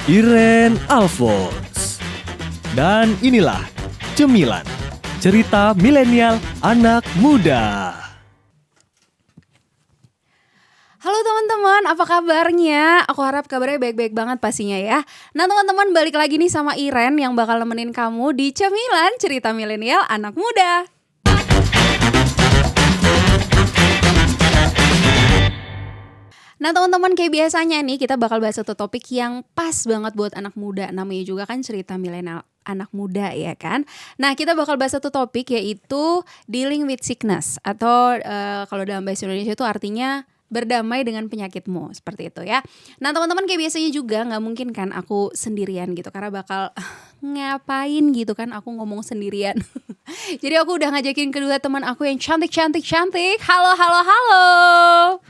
Iren Alphonse. Dan inilah Cemilan, cerita milenial anak muda. Halo teman-teman, apa kabarnya? Aku harap kabarnya baik-baik banget pastinya ya. Nah teman-teman, balik lagi nih sama Iren yang bakal nemenin kamu di Cemilan, cerita milenial anak muda. Nah teman-teman, kayak biasanya nih kita bakal bahas satu topik yang pas banget buat anak muda. Namanya juga kan cerita milenial anak muda ya kan. Nah kita bakal bahas satu topik yaitu dealing with sickness. Atau kalau dalam bahasa Indonesia itu artinya berdamai dengan penyakitmu, seperti itu ya. Nah teman-teman, kayak biasanya juga gak mungkin kan aku sendirian gitu, karena bakal ngapain gitu kan aku ngomong sendirian. Jadi aku udah ngajakin kedua teman aku yang cantik. Halo.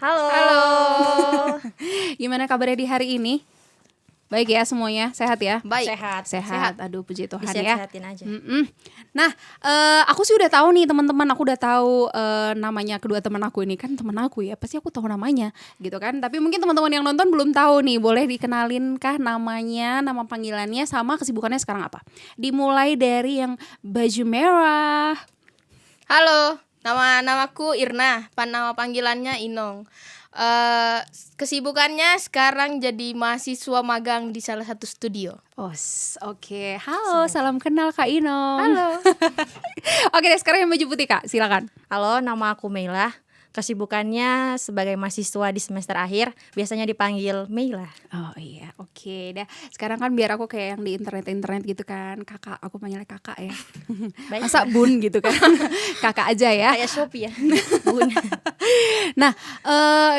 Halo. Gimana kabarnya di hari ini? Baik ya semuanya, sehat ya? Baik. Sehat. Aduh puji Tuhan ya. Disehat-sehatin aja. Nah, aku sih udah tahu nih teman-teman, aku udah tahu namanya kedua teman aku ini, kan teman aku ya, pasti aku tahu namanya gitu kan. Tapi mungkin teman-teman yang nonton belum tahu nih, boleh dikenalin kah namanya, nama panggilannya sama kesibukannya sekarang apa? Dimulai dari yang baju merah. Halo, namaku Irna, nama panggilannya Inong. Kesibukannya sekarang jadi mahasiswa magang di salah satu studio. Oke. Halo, salam kenal Kak Inong. Halo. Oke deh, sekarang yang baju putih Kak, silakan. Halo, nama aku Meila. Kesibukannya sebagai mahasiswa di semester akhir, biasanya dipanggil Meila. Oh iya, oke dah. Sekarang kan biar aku kayak yang di internet gitu kan, kakak, aku panggilnya kakak ya. Masa bun gitu kan, kakak aja ya. Kayak Shopee ya, Bun. Nah,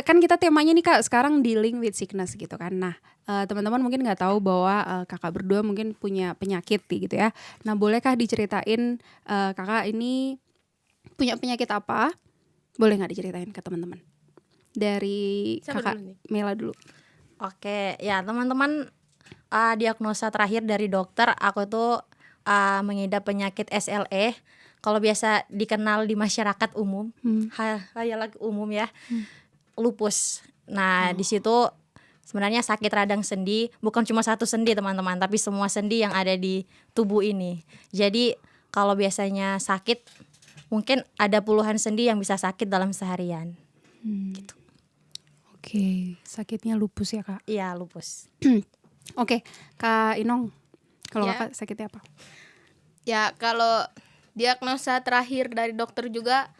kan kita temanya nih Kak, sekarang dealing with sickness gitu kan. Nah, teman-teman mungkin nggak tahu bahwa kakak berdua mungkin punya penyakit gitu ya. Nah, bolehkah diceritain kakak ini punya penyakit apa? Boleh nggak diceritain ke teman-teman? Dari Siapa kakak dulu nih? Mela dulu. Oke, ya teman-teman, diagnosa terakhir dari dokter, aku tuh mengidap penyakit SLE. Kalau biasa dikenal di masyarakat umum, khayal umum ya, lupus. Nah, di situ sebenarnya sakit radang sendi, bukan cuma satu sendi teman-teman, tapi semua sendi yang ada di tubuh ini. Jadi kalau biasanya sakit, mungkin ada puluhan sendi yang bisa sakit dalam seharian. Gitu. Oke, sakitnya lupus ya Kak. Iya, lupus. Oke, Kak Inong, kalau Ya. Kakak sakitnya apa? Ya, kalau diagnosa terakhir dari dokter juga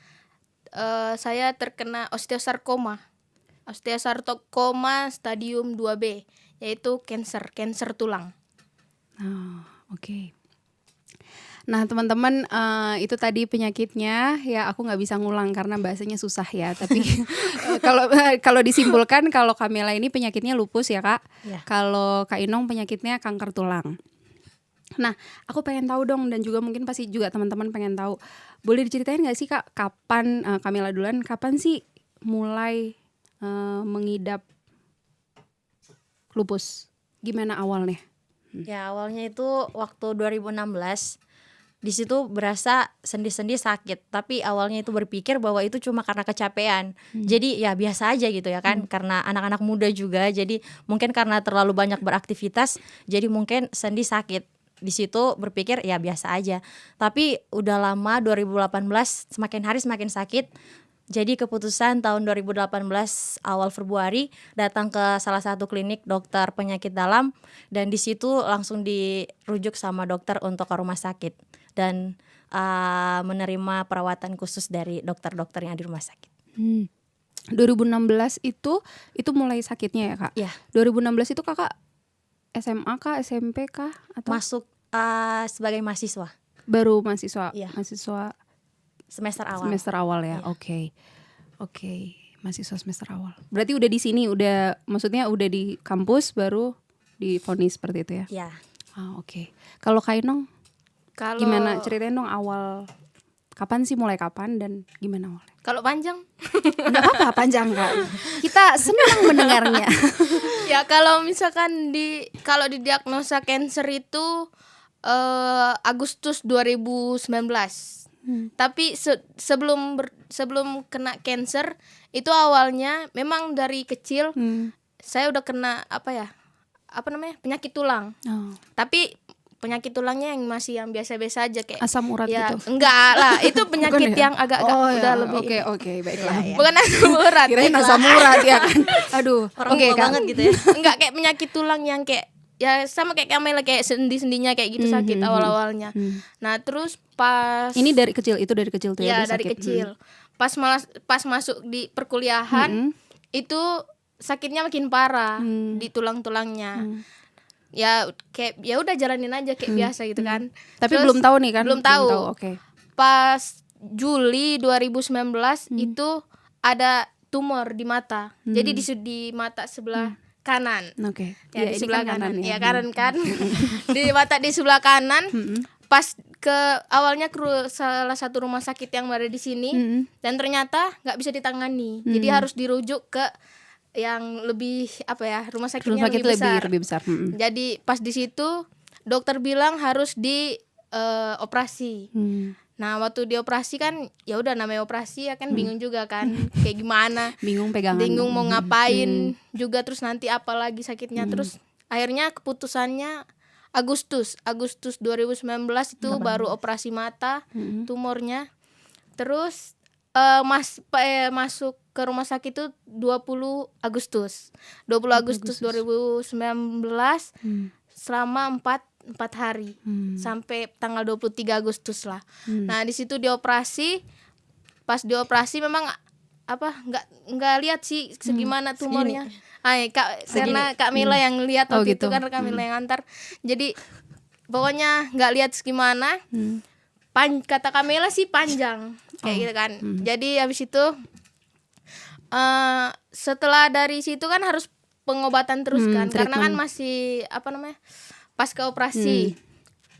saya terkena osteosarkoma. Osteosarkoma stadium 2B, yaitu kanker tulang. Oke. Nah teman-teman, itu tadi penyakitnya ya, aku nggak bisa ngulang karena bahasanya susah ya. Tapi kalau disimpulkan, kalau Kamela ini penyakitnya lupus ya Kak. Ya. Kalau Kak Inong penyakitnya kanker tulang. Nah aku pengen tahu dong, dan juga mungkin pasti juga teman-teman pengen tahu. Boleh diceritain nggak sih Kak, kapan Kamela duluan, kapan sih mulai mengidap lupus? Gimana awalnya? Ya, awalnya itu waktu 2016. Di situ berasa sendi-sendi sakit, tapi awalnya itu berpikir bahwa itu cuma karena kecapean. Jadi ya biasa aja gitu ya kan, karena anak-anak muda juga, jadi mungkin karena terlalu banyak beraktivitas, jadi mungkin sendi sakit. Di situ berpikir ya biasa aja. Tapi udah lama 2018 semakin hari semakin sakit. Jadi keputusan tahun 2018 awal Februari datang ke salah satu klinik dokter penyakit dalam, dan di situ langsung dirujuk sama dokter untuk ke rumah sakit dan menerima perawatan khusus dari dokter-dokter yang di rumah sakit. 2016 itu mulai sakitnya ya Kak? Iya. 2016 itu Kakak SMA kah, SMP kah, atau Masuk sebagai mahasiswa baru mahasiswa? Iya. Mahasiswa semester awal. semester awal ya. Iya. Oke, mahasiswa semester awal. Berarti udah di sini, maksudnya udah di kampus baru divonis seperti itu ya? Ya. Oke. Kalau Kak Inong, Kalau gimana, ceritain dong awal, kapan sih, mulai kapan dan gimana awalnya? Kalau panjang? Nggak apa-apa panjang Kak, kita senang mendengarnya. Ya kalau misalkan kalau didiagnosa kanker itu Agustus 2019. Tapi sebelum kena kanker itu awalnya memang dari kecil saya udah kena penyakit tulang. Oh. Tapi penyakit tulangnya yang masih yang biasa-biasa aja kayak Asam urat ya, gitu. enggak lah, itu penyakit Bukan ya? yang agak-agak Oh, udah ya. lebih. Oke, baiklah. Bukan asam urat. Kirain asam urat ya kan. Aduh. Orang Oke, tua Kak. banget gitu ya. Enggak kayak penyakit tulang yang kayak ya sama kayak Kamela, kayak sendi-sendinya kayak gitu sakit awal-awalnya. Nah, terus pas Ini dari kecil, itu dari kecil tuh ya? ya dia dari sakit? kecil. Pas masuk di perkuliahan itu sakitnya makin parah di tulang-tulangnya. Ya kayak ya udah jalanin aja kayak biasa gitu kan. Tapi Terus belum tahu nih kan? Belum tahu. Oke. Pas Juli 2019 itu ada tumor di mata. Jadi di mata sebelah kanan. Oke. Ya, Iya, di ini sebelah kan kanan. ya. Ya kanan kan. Di mata di sebelah kanan. Pas awalnya ke salah satu rumah sakit yang ada di sini dan ternyata nggak bisa ditangani. Jadi harus dirujuk ke yang lebih rumah sakitnya Rumah sakit lebih besar. Jadi pas di situ dokter bilang harus di operasi. Nah, waktu dioperasi kan ya udah namanya operasi ya kan bingung juga kan kayak gimana. Bingung pegangan. Bingung mau ngapain juga, terus nanti apa lagi sakitnya. Terus akhirnya keputusannya Agustus 2019 itu baru operasi mata tumornya. Terus masuk ke rumah sakit itu 20 Agustus 2019 selama 4 hari sampai tanggal 23 Agustus lah. Nah, di situ dioperasi. Pas dioperasi memang nggak lihat sih segimana tumornya. Karena Kak Mila yang lihat waktu itu kan, Kak Mila yang antar. Jadi pokoknya nggak lihat segimana. Kata Kak Mila sih panjang kayak gitu kan. Jadi habis itu setelah dari situ kan harus pengobatan terus kan, karena kan masih pasca operasi.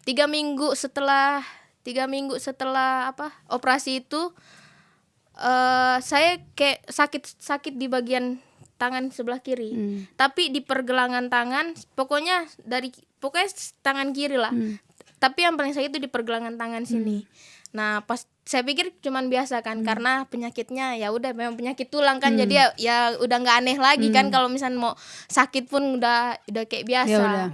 3 minggu setelah operasi itu saya kayak sakit di bagian tangan sebelah kiri. Tapi di pergelangan tangan, pokoknya tangan kiri lah. Tapi yang paling sakit itu di pergelangan tangan sini. Nah, pas saya pikir cuman biasa kan, karena penyakitnya ya udah memang penyakit tulang kan. Jadi ya udah nggak aneh lagi kan, kalau misalnya mau sakit pun udah kayak biasa. Ya udah.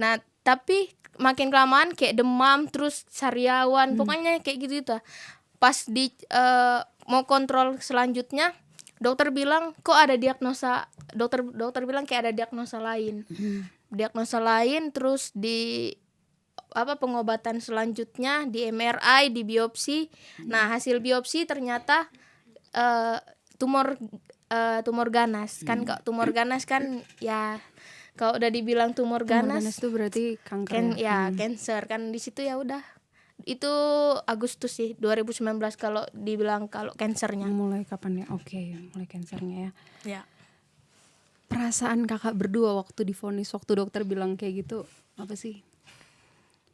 Nah, tapi makin kelamaan kayak demam, terus sariawan, pokoknya kayak gitu itu. Pas di mau kontrol selanjutnya, dokter bilang kok ada diagnosa, dokter bilang kayak ada diagnosa lain. Diagnosa lain, terus di pengobatan selanjutnya di MRI, di biopsi. Nah, hasil biopsi ternyata tumor ganas. Kan kok tumor ganas kan ya kalau udah dibilang tumor ganas itu berarti kanker. cancer kan. Di situ ya udah. Itu Agustus sih 2019 kalau dibilang kalau kansernya. Mulai kapan ya? Oke, mulai kansernya ya. Ya. Perasaan kakak berdua waktu divonis, waktu dokter bilang kayak gitu, apa sih?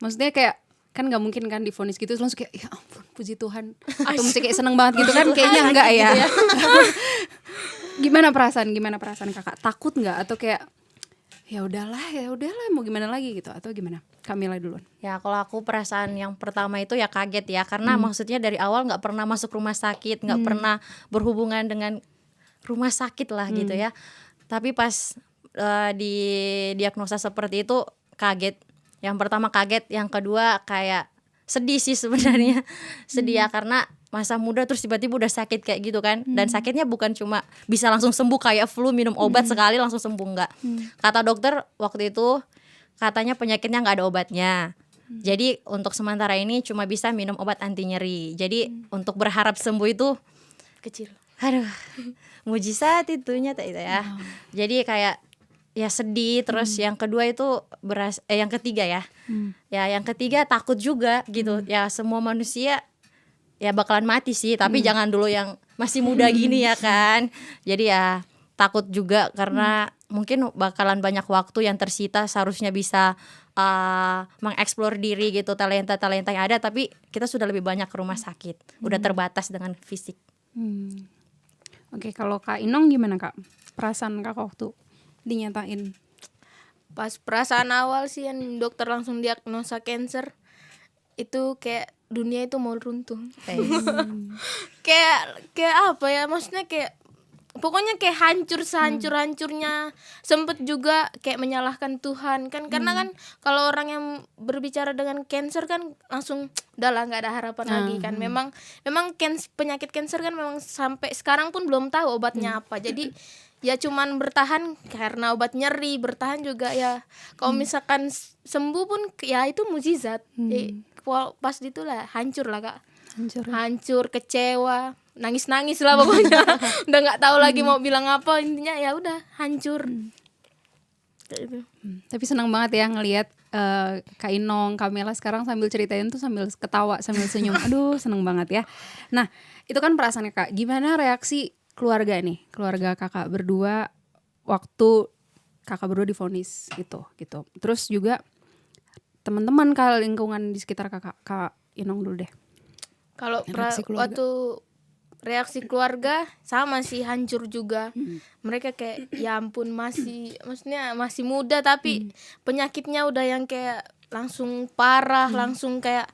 Maksudnya kayak kan nggak mungkin kan divonis gitu langsung kayak ya ampun puji Tuhan, atau mesti kayak seneng banget gitu kan, kayaknya enggak ya. Gimana perasaan kakak? Takut nggak atau kayak ya udahlah mau gimana lagi gitu, atau gimana? Kamila duluan. Ya kalau aku perasaan yang pertama itu ya kaget ya, karena maksudnya dari awal nggak pernah masuk rumah sakit, nggak pernah berhubungan dengan rumah sakit lah gitu ya. Tapi pas di diagnosa seperti itu kaget. Yang pertama kaget, yang kedua kayak sedih sih sebenarnya. Sedih ya, karena masa muda terus tiba-tiba udah sakit kayak gitu kan. Dan sakitnya bukan cuma bisa langsung sembuh kayak flu, minum obat sekali langsung sembuh, enggak. Kata dokter waktu itu katanya penyakitnya nggak ada obatnya. Jadi untuk sementara ini cuma bisa minum obat anti nyeri. Jadi untuk berharap sembuh itu Kecil. aduh, mujizat itu nyata itu ya. Jadi kayak ya sedih. Terus yang kedua itu yang ketiga ya. Ya yang ketiga takut juga gitu. Ya semua manusia ya bakalan mati sih, tapi jangan dulu yang masih muda gini ya kan. Jadi ya takut juga karena mungkin bakalan banyak waktu yang tersita, seharusnya bisa mengeksplor diri gitu, talenta-talenta yang ada, tapi kita sudah lebih banyak ke rumah sakit, udah terbatas dengan fisik. Oke, kalau Kak Inong gimana Kak? Perasaan Kakak waktu dinyatain? Pas perasaan awal sih yang dokter langsung diagnosa cancer, itu kayak dunia itu mau runtuh. Kayak apa ya, maksudnya kayak pokoknya kayak hancur sehancur-hancurnya. Sempet juga kayak menyalahkan Tuhan kan, karena kan kalau orang yang berbicara dengan cancer kan langsung udahlah nggak ada harapan lagi kan. Memang penyakit cancer kan memang sampai sekarang pun belum tahu obatnya apa. Jadi ya cuman bertahan karena obat nyeri, bertahan juga ya. Kalau misalkan sembuh pun ya itu mukjizat. Pas itulah hancur lah Kak. Hancur, kecewa, nangis lah pokoknya. Udah nggak tahu lagi mau bilang apa, intinya ya udah hancur. Kayak gitu. Tapi senang banget ya ngelihat Kak Inong, Kamela sekarang sambil ceritain tuh sambil ketawa, sambil senyum. Aduh, seneng banget ya. Nah, itu kan perasaannya Kak. Gimana reaksi keluarga nih? Keluarga Kakak berdua waktu Kakak berdua divonis gitu. Terus juga teman-teman Kak, lingkungan di sekitar Kakak. Kak Inong dulu deh. Kalau Reaksi keluarga. waktu reaksi keluarga sama sih, hancur juga. Mereka kayak ya ampun, maksudnya masih muda tapi penyakitnya udah yang kayak langsung parah, langsung kayak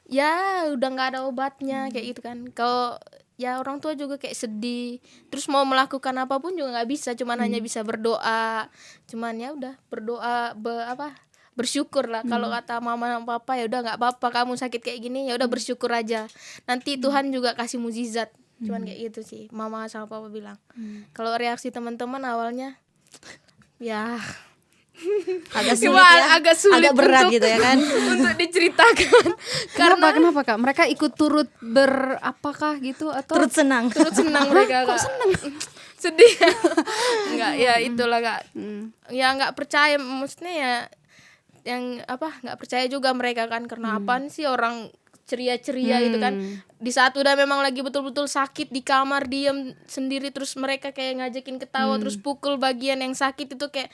ya udah nggak ada obatnya kayak gitu kan. Kalau ya orang tua juga kayak sedih, terus mau melakukan apapun juga nggak bisa, cuman hanya bisa berdoa. Cuman ya udah berdoa, bersyukur lah. Kalau kata mama dan papa ya udah nggak apa-apa kamu sakit kayak gini, ya udah bersyukur aja, nanti Tuhan juga kasih mukjizat. Cuman kayak gitu sih mama sama papa bilang. Kalau reaksi teman-teman awalnya ya agak sulit ya, agak sulit, agak berat untuk, gitu ya kan. untuk diceritakan. Kenapa Kak? Mereka ikut turut berapakah gitu atau Turut senang. Mereka Kak. Sedih. Enggak, ya itulah Kak. Ya nggak percaya, maksudnya ya yang nggak percaya juga mereka kan, karena apaan sih orang ceria-ceria gitu kan. Di saat udah memang lagi betul-betul sakit di kamar diam sendiri, terus mereka kayak ngajakin ketawa, terus pukul bagian yang sakit itu kayak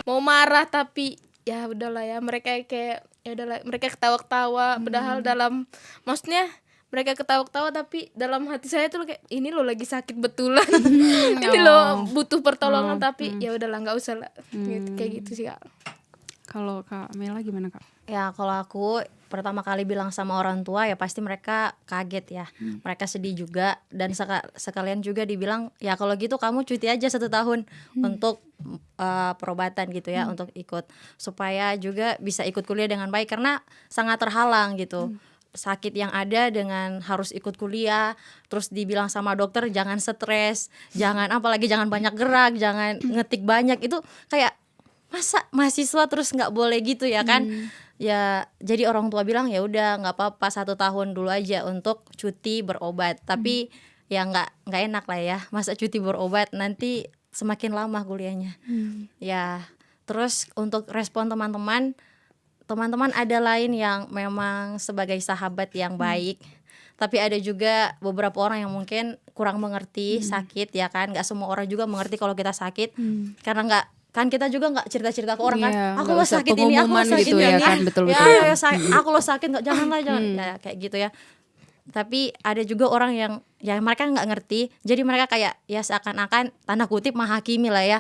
mau marah, tapi ya udahlah ya, mereka kayak ya udahlah, mereka ketawa-ketawa padahal dalam, maksudnya mereka ketawa-ketawa tapi dalam hati saya tuh kayak ini loh lagi sakit betulan. Ini loh butuh pertolongan, tapi ya udahlah nggak usah lah. Gitu, kayak gitu sih Kak. kalau Kak Mela gimana Kak? Ya kalau aku pertama kali bilang sama orang tua ya pasti mereka kaget ya. Mereka sedih juga, dan sekalian juga dibilang ya kalau gitu kamu cuti aja 1 tahun untuk perobatan gitu ya, untuk ikut supaya juga bisa ikut kuliah dengan baik, karena sangat terhalang gitu. Sakit yang ada dengan harus ikut kuliah, terus dibilang sama dokter jangan stres, jangan apalagi jangan banyak gerak, jangan ngetik banyak, itu kayak masa mahasiswa terus nggak boleh gitu ya kan. Ya jadi orang tua bilang ya udah nggak apa-apa 1 tahun dulu aja untuk cuti berobat, tapi ya nggak enak lah ya, masa cuti berobat nanti semakin lama kuliahnya. Ya terus untuk respon teman-teman ada lain yang memang sebagai sahabat yang baik, tapi ada juga beberapa orang yang mungkin kurang mengerti sakit ya kan. Nggak semua orang juga mengerti kalau kita sakit, karena nggak kan kita juga nggak cerita-cerita ke orang kan, aku lo sakit ini, aku lo sakit gitu ini, ya kan, betul. Aku lo sakit nggak, jangan ya, kayak gitu ya. Tapi ada juga orang yang ya mereka nggak ngerti, jadi mereka kayak ya seakan-akan tanda kutip menghakimi lah ya.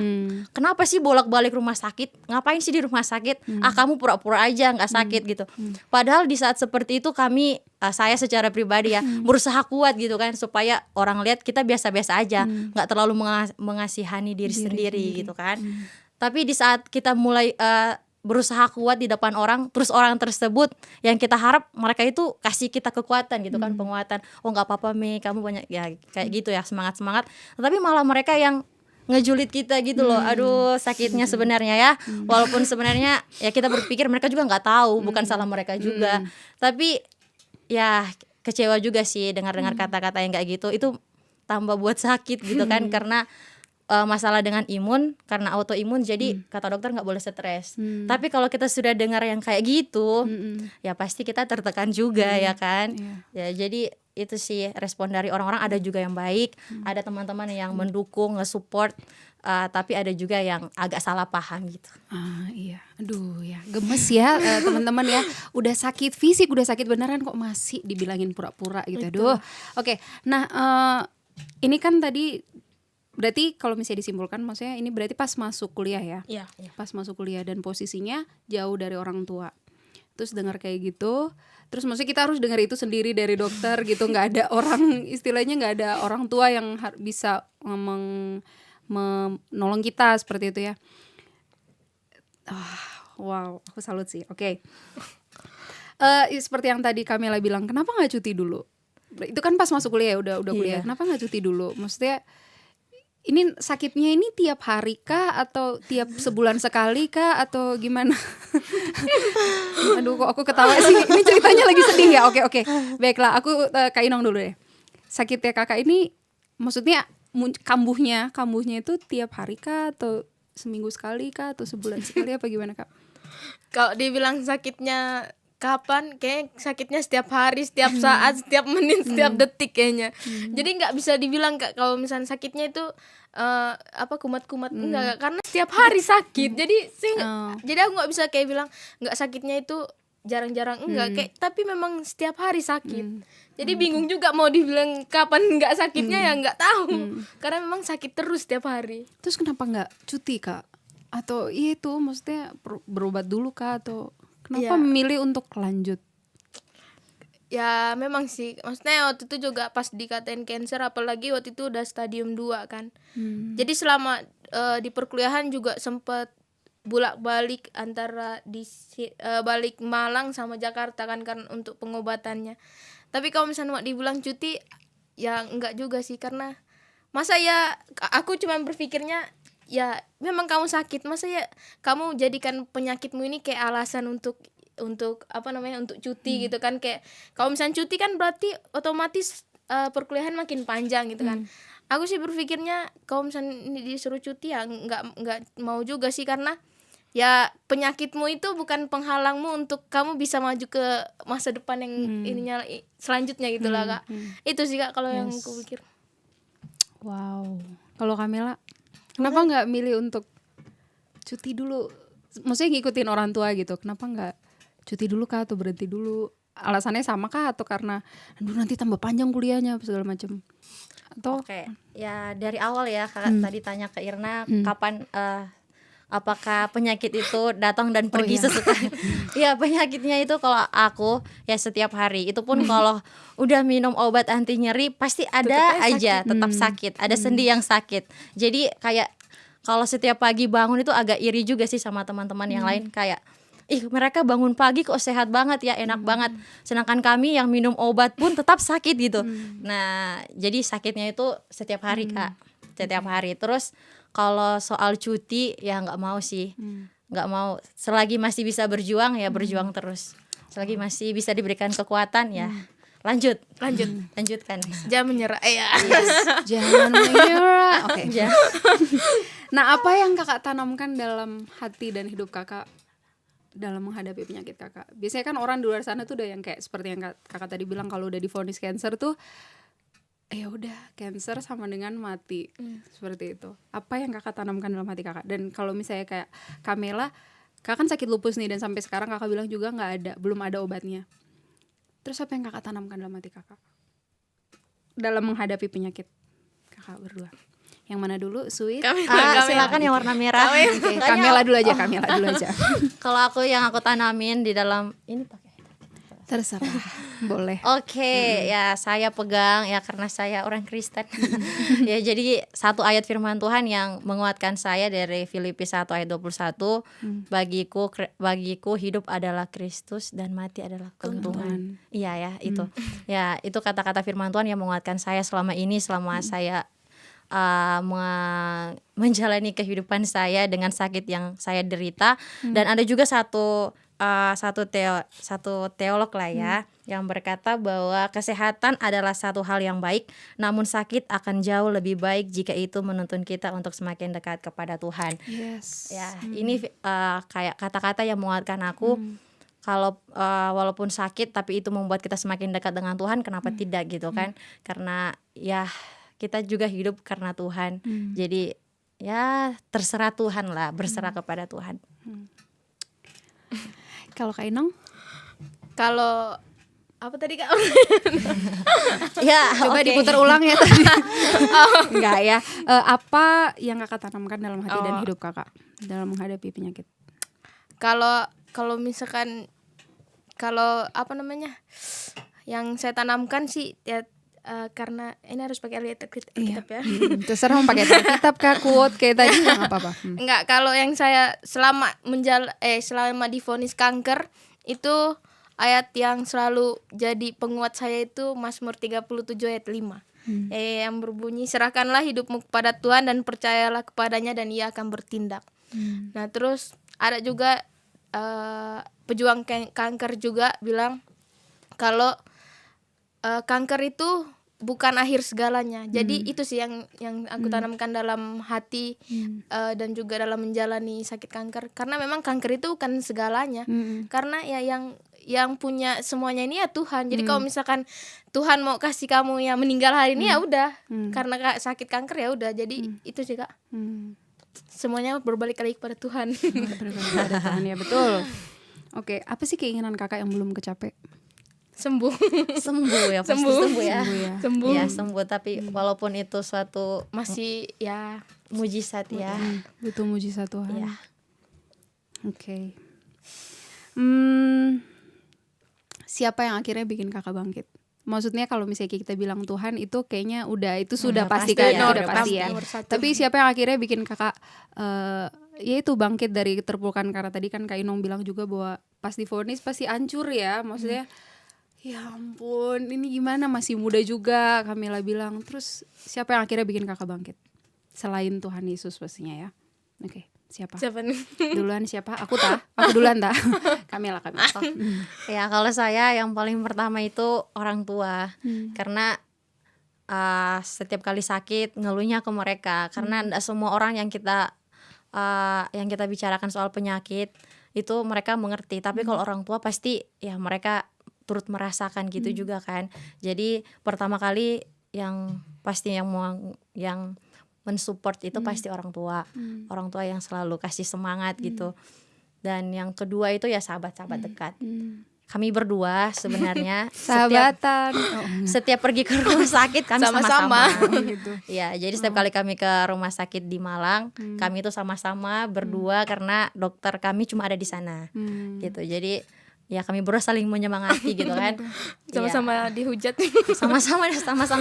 Kenapa sih bolak-balik rumah sakit? Ngapain sih di rumah sakit? Kamu pura-pura aja nggak sakit gitu. Padahal di saat seperti itu kami, saya secara pribadi ya berusaha kuat gitu kan, supaya orang lihat kita biasa-biasa aja, nggak terlalu mengasihani diri sendiri gitu kan. Tapi di saat kita mulai berusaha kuat di depan orang, terus orang tersebut yang kita harap mereka itu kasih kita kekuatan gitu kan, penguatan. Oh nggak apa-apa Mi, kamu banyak ya kayak gitu ya, semangat. Tapi malah mereka yang ngejulit kita gitu loh. Aduh sakitnya sebenarnya ya. Walaupun sebenarnya ya kita berpikir mereka juga nggak tahu, bukan salah mereka juga. Tapi ya kecewa juga sih dengar-dengar kata-kata yang kayak gitu. Itu tambah buat sakit gitu kan, karena masalah dengan imun, karena autoimun, jadi kata dokter nggak boleh stres. Tapi kalau kita sudah dengar yang kayak gitu, ya pasti kita tertekan juga ya kan. Ya jadi itu sih respon dari orang-orang. Ada juga yang baik, ada teman-teman yang mendukung, nge-support, tapi ada juga yang agak salah paham gitu. Iya, aduh ya gemes ya teman-teman ya. Udah sakit fisik, udah sakit beneran kok masih dibilangin pura-pura gitu. Aduh. Oke, nah ini kan tadi berarti kalau misalnya disimpulkan, maksudnya ini berarti pas masuk kuliah ya? Iya. Pas masuk kuliah dan posisinya jauh dari orang tua. terus dengar kayak gitu, terus maksudnya kita harus dengar itu sendiri dari dokter gitu, nggak ada orang, istilahnya nggak ada orang tua yang bisa menolong kita seperti itu ya. Wow, aku salut sih. Oke. Seperti yang tadi Kamila bilang, kenapa nggak cuti dulu? Itu kan pas masuk kuliah, udah kuliah. Kenapa nggak cuti dulu? Maksudnya ini sakitnya ini tiap hari kah atau tiap sebulan sekali kah atau gimana? Aduh, kok aku ketawa sih. Ini ceritanya lagi sedih ya. Oke. Baiklah, aku Kak Inong dulu deh. Sakitnya kakak ini maksudnya kambuhnya itu tiap hari kah atau seminggu sekali kah atau sebulan sekali apa gimana, Kak? Kalau dibilang sakitnya kapan, kayak sakitnya setiap hari, setiap saat, setiap menit, setiap detik kayaknya. Jadi nggak bisa dibilang Kak, kalau misalnya sakitnya itu kumat-kumat, enggak, karena setiap hari sakit. Jadi aku nggak bisa kayak bilang nggak sakitnya itu jarang-jarang, enggak, kayak tapi memang setiap hari sakit. Jadi bingung juga mau dibilang kapan nggak sakitnya, ya nggak tahu. Karena memang sakit terus setiap hari. Terus kenapa nggak cuti, Kak? Atau itu maksudnya berobat dulu Kak, atau kenapa memilih untuk lanjut? Ya memang sih, maksudnya waktu itu juga pas dikatain cancer, apalagi waktu itu udah stadium 2 kan. Jadi selama di perkuliahan juga sempat bolak-balik antara balik Malang sama Jakarta kan untuk pengobatannya. Tapi kalau misalnya mau dibilang cuti, ya enggak juga sih, karena masa ya aku cuma berpikirnya ya memang kamu sakit, masa ya kamu jadikan penyakitmu ini kayak alasan untuk untuk cuti gitu kan. Kayak kalau misalnya cuti kan berarti otomatis perkuliahan makin panjang gitu kan. Aku sih berpikirnya kalau misalnya disuruh cuti ya nggak mau juga sih, karena ya penyakitmu itu bukan penghalangmu untuk kamu bisa maju ke masa depan yang ininya selanjutnya gitu lah Kak. Itu sih Kak kalau yang aku pikir. Wow. Kalau Kamila, kenapa nggak milih untuk cuti dulu? Maksudnya ngikutin orang tua gitu. Kenapa nggak cuti dulu Kak atau berhenti dulu? Alasannya sama kah atau karena aduh nanti tambah panjang kuliahnya segala macam? Atau ya dari awal ya Kakak tadi tanya ke Irna kapan apakah penyakit itu datang dan pergi sesuka. Ya penyakitnya itu kalau aku ya setiap hari. Itu pun kalau udah minum obat anti nyeri pasti ada aja tetap sakit. Ada sendi yang sakit. Jadi kayak kalau setiap pagi bangun itu agak iri juga sih sama teman-teman yang lain. Kayak mereka bangun pagi kok sehat banget ya, enak banget. Sedangkan kami yang minum obat pun tetap sakit gitu. Nah jadi sakitnya itu setiap hari Kak. Setiap hari. Terus kalau soal cuti ya nggak mau sih, nggak mau. Selagi masih bisa berjuang ya berjuang terus. Selagi masih bisa diberikan kekuatan ya lanjutkan. Jangan menyerah ya. Jangan menyerah. Oke. Nah apa yang Kakak tanamkan dalam hati dan hidup Kakak dalam menghadapi penyakit Kakak? Biasanya kan orang di luar sana tuh udah yang kayak seperti yang Kakak tadi bilang, kalau udah divonis cancer tuh ya udah cancer sama dengan mati, seperti itu. Apa yang Kakak tanamkan dalam hati Kakak? Dan kalau misalnya kayak Kamila, Kakak kan sakit lupus nih dan sampai sekarang Kakak bilang juga belum ada obatnya. Terus apa yang Kakak tanamkan dalam hati Kakak dalam menghadapi penyakit Kakak berdua? Yang mana dulu? Sweet? Silakan yang warna merah. Kamila dulu aja. Kalau yang aku tanamin di dalam ini pakai. Terserah, boleh. Oke, ya saya pegang ya karena saya orang Kristen. Ya jadi satu ayat firman Tuhan yang menguatkan saya dari Filipi 1 ayat 21. Bagiku hidup adalah Kristus dan mati adalah keuntungan. Iya ya, itu. Ya, itu kata-kata firman Tuhan yang menguatkan saya selama saya menjalani kehidupan saya dengan sakit yang saya derita. Dan ada juga satu teolog lah ya yang berkata bahwa kesehatan adalah satu hal yang baik, namun sakit akan jauh lebih baik jika itu menuntun kita untuk semakin dekat kepada Tuhan. Ya, ini kayak kata-kata yang menguatkan aku. Kalau walaupun sakit tapi itu membuat kita semakin dekat dengan Tuhan, kenapa tidak gitu kan? Karena ya kita juga hidup karena Tuhan. Jadi ya terserah Tuhan lah, berserah kepada Tuhan. Kalau Kak Inong? Kalau apa tadi Kak? Ya, coba diputar ulang ya tadi. Enggak ya. Apa yang Kakak tanamkan dalam hati dan hidup Kakak dalam menghadapi penyakit? Kalau misalkan kalau apa namanya yang saya tanamkan sih ya, karena ini harus pakai Alkitab ya. Terserah mau pakai Alkitab kah, quote kayak tadi nggak apa-apa. Enggak, kalau yang saya selama selama divonis kanker itu ayat yang selalu jadi penguat saya itu Mazmur 37 ayat 5. Yang berbunyi, serahkanlah hidupmu kepada Tuhan dan percayalah kepadanya dan Ia akan bertindak. Nah, terus ada juga pejuang kanker juga bilang kalau kanker itu bukan akhir segalanya. Jadi itu sih yang aku tanamkan dalam hati dan juga dalam menjalani sakit kanker. Karena memang kanker itu bukan segalanya. Karena ya yang punya semuanya ini ya Tuhan. Jadi kalau misalkan Tuhan mau kasih kamu yang meninggal hari ini ya udah. Karena sakit kanker ya udah. Jadi itu sih Kak. Semuanya berbalik lagi kepada Tuhan. Ada Tuhan, ya betul. Oke, apa sih keinginan kakak yang belum kecapek? Sembuh. Sembuh ya, pasti Sembuh. sembuh ya. Sembuh. Ya, sembuh, tapi walaupun itu suatu Masih ya mujizat ya. Butuh mujizat Tuhan. Ya. Oke. Siapa yang akhirnya bikin kakak bangkit? Maksudnya kalau misalnya kita bilang Tuhan itu kayaknya udah itu sudah pasti kan, pasti ya, itu udah udah pasti ya. nomor satu. Tapi siapa yang akhirnya bikin kakak ya itu bangkit dari keterpurukan, karena tadi kan Kak Inong bilang juga bahwa pas divonis pasti hancur ya. Maksudnya ya ampun, ini gimana, masih muda juga, Kamila bilang. Terus siapa yang akhirnya bikin kakak bangkit? Selain Tuhan Yesus pastinya ya. Oke, siapa? siapa nih? Duluan siapa? Aku duluan ta. Kamila. Ya, kalau saya yang paling pertama itu orang tua. Karena setiap kali sakit ngeluhnya ke mereka. Karena enggak semua orang yang kita bicarakan soal penyakit itu mereka mengerti. Tapi kalau orang tua pasti ya mereka turut merasakan gitu juga kan. Jadi pertama kali yang pasti yang mensupport itu pasti orang tua. Orang tua yang selalu kasih semangat gitu. Dan yang kedua itu ya sahabat-sahabat dekat. Kami berdua sebenarnya Sahabatan. setiap pergi ke rumah sakit kami sama-sama. Gitu. Ya, jadi setiap kali kami ke rumah sakit di Malang, kami itu sama-sama berdua karena dokter kami cuma ada di sana. Gitu. Jadi ya kami berdua saling menyemangati gitu kan. Sama-sama dihujat. Sama-sama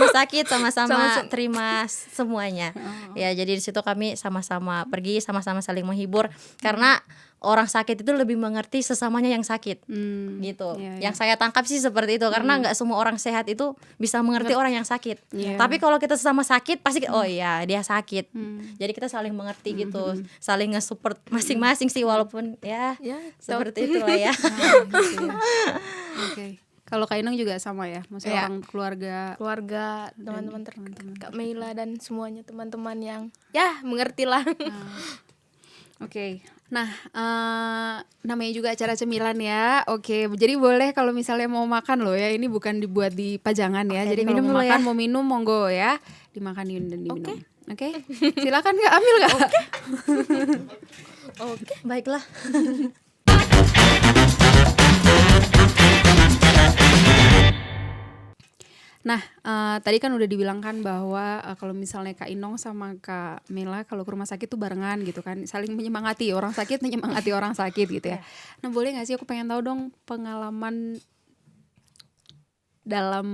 sakit, sama-sama terima semuanya. Ya, jadi di situ kami sama-sama pergi, sama-sama saling menghibur karena orang sakit itu lebih mengerti sesamanya yang sakit. Gitu. Iya. Yang saya tangkap sih seperti itu karena nggak semua orang sehat itu bisa mengerti orang yang sakit. Iya. Tapi kalau kita sesama sakit pasti oh iya dia sakit. Jadi kita saling mengerti gitu, saling nge-support masing-masing sih walaupun ya seperti itulah ya. Oke. Kalau Kak Inong juga sama ya, maksudnya Iya. orang Keluarga, teman-teman Kak Meila dan semuanya teman-teman yang ya mengertilah. Oke. Nah, namanya juga acara cemilan ya. Oke, jadi boleh kalau misalnya mau makan loh ya, ini bukan dibuat di pajangan ya. Oke, Jadi kalau diminum mau dulu makan, ya. mau minum monggo ya, dimakan dan diminum. Oke. Silakan Kak, ambil Kak. Oke. Baiklah. Nah, tadi kan udah dibilangkan bahwa kalau misalnya Kak Inong sama Kak Mela kalau ke rumah sakit tuh barengan gitu kan, saling menyemangati orang sakit, menyemangati orang sakit gitu ya. Nah, boleh nggak sih aku pengen tahu dong pengalaman dalam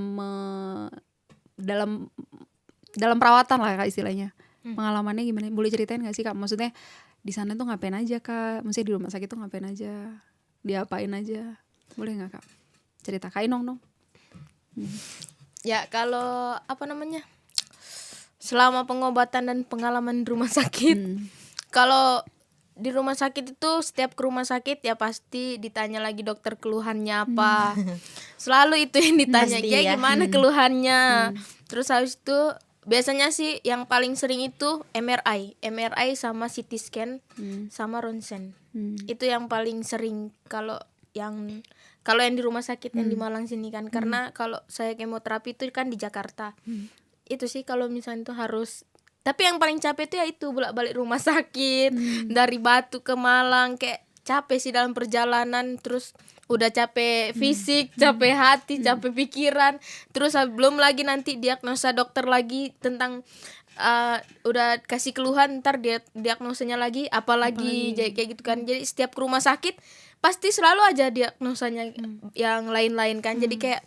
perawatan lah Kak istilahnya. Pengalamannya gimana? Boleh ceritain nggak sih Kak? Maksudnya di sana tuh ngapain aja Kak? Maksudnya di rumah sakit tuh ngapain aja? Diapain aja? Boleh nggak Kak? Cerita Kak Inong dong. Ya kalau apa namanya, selama pengobatan dan pengalaman di rumah sakit, kalau di rumah sakit itu setiap ke rumah sakit ya pasti ditanya lagi dokter keluhannya apa. Selalu itu yang ditanya, Pasti ya ya. gimana keluhannya. Terus habis itu biasanya sih yang paling sering itu MRI sama CT scan sama ronsen. Itu yang paling sering kalau yang di rumah sakit yang di Malang sini kan, karena kalau saya kemoterapi itu kan di Jakarta. Itu sih kalau misalnya itu harus, tapi yang paling capek itu ya itu bolak-balik rumah sakit dari Batu ke Malang, kayak capek sih dalam perjalanan, terus udah capek fisik, capek hati, capek pikiran, terus belum lagi nanti diagnosa dokter lagi tentang udah kasih keluhan, ntar diagnosanya lagi apalagi kayak gitu kan. Jadi setiap ke rumah sakit pasti selalu aja diagnosanya yang lain-lain kan. Jadi kayak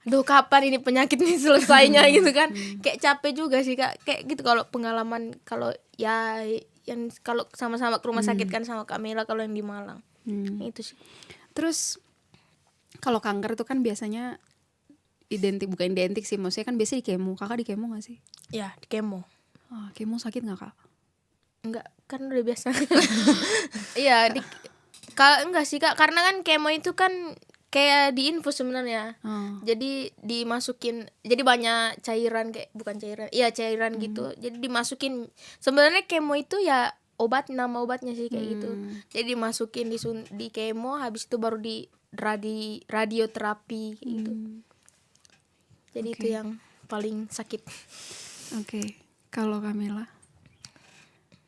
aduh kapan ini penyakit ini selesainya gitu kan. Kayak capek juga sih Kak. Kayak gitu kalau pengalaman kalau ya yang kalau sama-sama ke rumah sakit kan sama Kak Mela kalau yang di Malang. Itu sih. Terus kalau kanker itu kan biasanya bukan identik sih, maksudnya kan biasanya di kemo. Kakak di kemo gak sih? Ya, di kemo. Kemo sakit gak Kak? Enggak, kan udah biasa. Iya, enggak sih Kak, karena kan kemo itu kan kayak diinfus sebenarnya. Jadi dimasukin, jadi banyak cairan kayak bukan cairan. Iya, cairan gitu. Jadi dimasukin. Sebenarnya kemo itu ya nama obatnya sih kayak gitu. Jadi dimasukin di kemo, habis itu baru di radioterapi kayak gitu. Jadi itu yang paling sakit. Oke. Kalau Kamela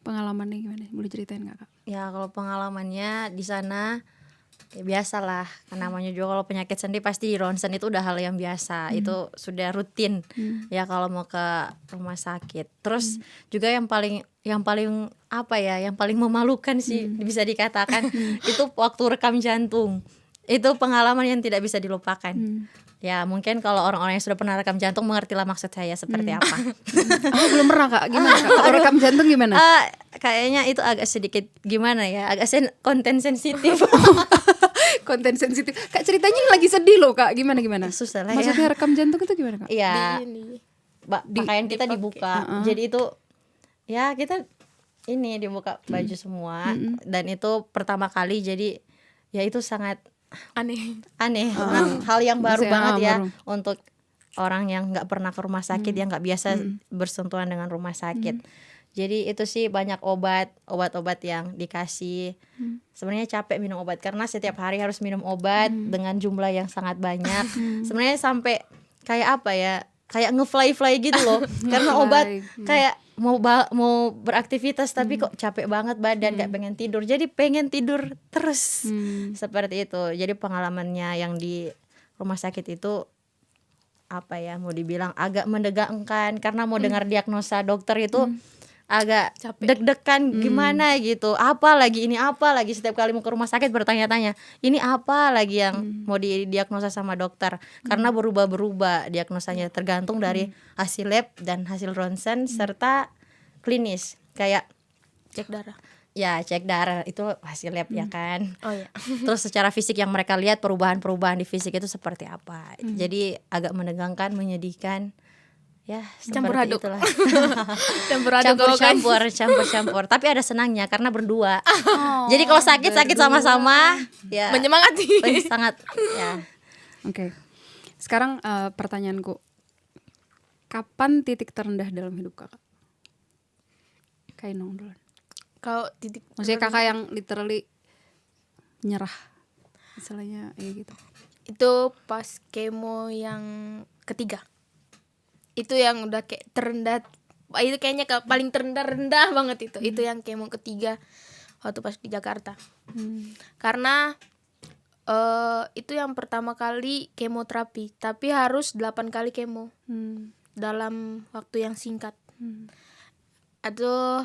pengalamannya gimana? Boleh ceritain gak Kak? Ya kalau pengalamannya di sana ya biasalah, karena namanya juga kalau penyakit sendi pasti ronsen itu udah hal yang biasa, itu sudah rutin ya kalau mau ke rumah sakit. Terus juga yang paling apa ya, yang paling memalukan sih bisa dikatakan itu waktu rekam jantung. Itu pengalaman yang tidak bisa dilupakan. Ya mungkin kalau orang-orang yang sudah pernah rekam jantung mengertilah maksud saya seperti apa. Aku belum pernah Kak, gimana Kak? Kalau rekam jantung gimana? Kayaknya itu agak sedikit gimana ya, agak konten sensitif. Konten sensitif. Kak ceritanya lagi sedih loh Kak, gimana? Susah lah Maksudnya ya. rekam jantung itu gimana Kak? Iya, Di pakaian kita dibuka. Jadi itu ya kita ini dibuka baju semua dan itu pertama kali, jadi ya itu sangat aneh. Hal yang baru Maksudnya, banget ya baru. untuk orang yang nggak pernah ke rumah sakit, yang nggak biasa bersentuhan dengan rumah sakit. Jadi itu sih banyak obat-obat yang dikasih. Sebenarnya capek minum obat karena setiap hari harus minum obat dengan jumlah yang sangat banyak. Sebenarnya sampai kayak apa ya, kayak ngefly gitu loh. Karena obat kayak mau beraktivitas tapi kok capek banget badan, gak pengen tidur. Jadi pengen tidur terus. Seperti itu. Jadi pengalamannya yang di rumah sakit itu apa ya, mau dibilang agak menegangkan karena mau dengar diagnosa dokter itu agak deg-degan gimana gitu. Apa lagi setiap kali mau ke rumah sakit bertanya-tanya, ini apa lagi yang mau didiagnosa sama dokter, karena berubah-berubah diagnosanya tergantung dari hasil lab dan hasil ronsen serta klinis. Kayak Cek darah. ya cek darah itu hasil lab ya kan. Oh ya. Terus secara fisik yang mereka lihat perubahan-perubahan di fisik itu seperti apa. Jadi agak menegangkan, menyedihkan. Ya, Campur seperti aduk. itulah. Campur-campur. Tapi ada senangnya karena berdua. Jadi kalau sakit sama-sama ya Menyemangati. sangat ya. Oke. Sekarang pertanyaanku, kapan titik terendah dalam hidup Kakak? Kainong duluan. Kalau titik Maksudnya Kakak yang literally nyerah, misalnya gitu. itu pas kemo yang ketiga. Itu yang udah kayak terendah. Itu kayaknya paling rendah banget itu. Itu yang kemo ketiga waktu pas di Jakarta. Karena itu yang pertama kali kemoterapi, tapi harus 8 kali kemo dalam waktu yang singkat. Aduh,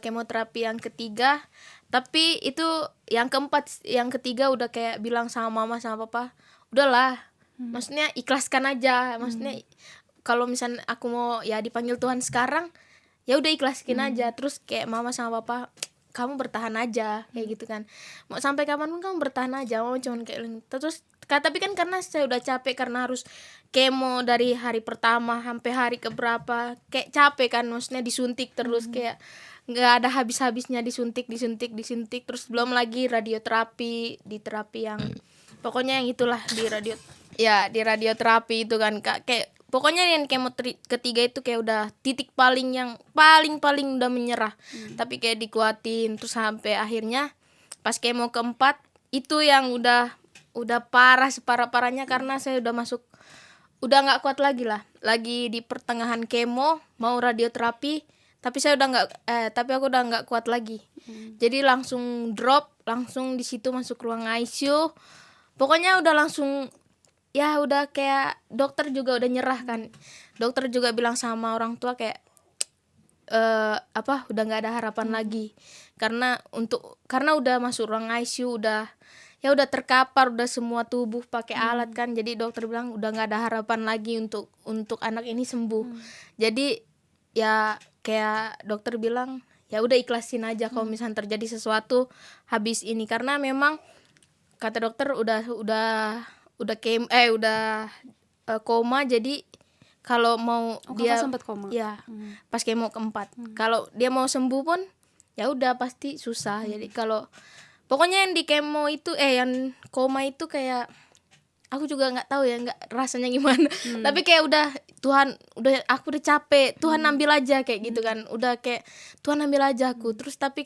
kemoterapi yang ketiga, tapi itu yang keempat, yang ketiga udah kayak bilang sama mama sama papa, udahlah, maksudnya ikhlaskan aja, maksudnya kalau misalnya aku mau ya dipanggil Tuhan sekarang, ya udah ikhlaskin aja. Terus kayak mama sama papa, kamu bertahan aja kayak gitu kan, mau sampai kapan pun kamu bertahan aja, mau cuman kayak terus. Tapi kan karena saya udah capek karena harus kemo dari hari pertama sampai hari keberapa, kayak capek kan, maksudnya disuntik terus, kayak nggak ada habis-habisnya, disuntik terus belum lagi radioterapi, di terapi yang pokoknya yang itulah di radioterapi itu kan Kak, kayak pokoknya yang kemo ketiga itu kayak udah titik paling udah menyerah. Tapi kayak dikuatin terus sampai akhirnya pas kemo keempat itu yang udah parah, separah-parahnya karena saya udah nggak kuat lagi lah. Lagi di pertengahan kemo mau radioterapi, tapi aku udah nggak kuat lagi. Jadi langsung drop, langsung di situ masuk ruang ICU. Pokoknya udah langsung ya udah kayak dokter juga udah nyerah kan. Dokter juga bilang sama orang tua kayak udah nggak ada harapan lagi, karena udah masuk ruang ICU, udah terkapar, udah semua tubuh pakai alat kan. Jadi dokter bilang udah nggak ada harapan lagi untuk anak ini sembuh. Jadi ya kayak dokter bilang ya udah ikhlasin aja kalau misalnya terjadi sesuatu habis ini, karena memang kata dokter udah koma. Jadi kalau mau dia sempat koma. ya pas kemo keempat, kalau dia mau sembuh pun ya udah pasti susah. Jadi kalau pokoknya yang di kemo itu yang koma itu kayak aku juga nggak tahu ya, nggak rasanya gimana. Tapi kayak udah Tuhan, aku udah capek, Tuhan ambil aja kayak gitu kan. Udah kayak Tuhan ambil aja aku. Terus tapi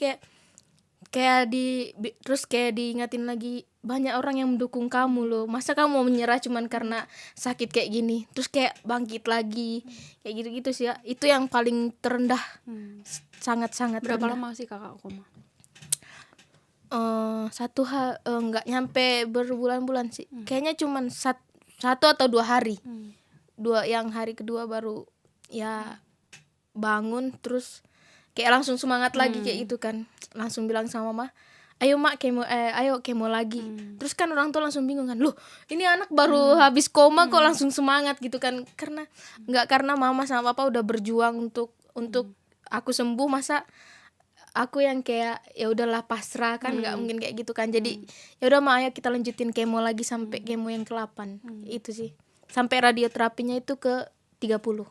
terus kayak diingatin lagi, banyak orang yang mendukung kamu loh. Masa kamu mau menyerah cuman karena sakit kayak gini? Terus kayak bangkit lagi. Kayak gitu-gitu sih ya. Itu yang paling terendah. Sangat-sangat Berapa terendah. lama sih kakak koma? Nggak nyampe berbulan-bulan sih. Kayaknya cuman 1 atau 2 hari. Yang hari kedua baru ya bangun, terus kayak langsung semangat lagi kayak gitu kan. Langsung bilang sama mama, ayo mak kemo lagi. Terus kan orang tua langsung bingung kan, loh ini anak baru habis koma kok langsung semangat gitu kan. Karena mama sama papa udah berjuang untuk aku sembuh, masa aku yang kayak ya udahlah pasrah kan, nggak mungkin kayak gitu kan. Jadi ya udah mak, ayo kita lanjutin kemo lagi sampai kemo yang ke-8. Itu sih, sampai radioterapinya itu ke 30. Wow.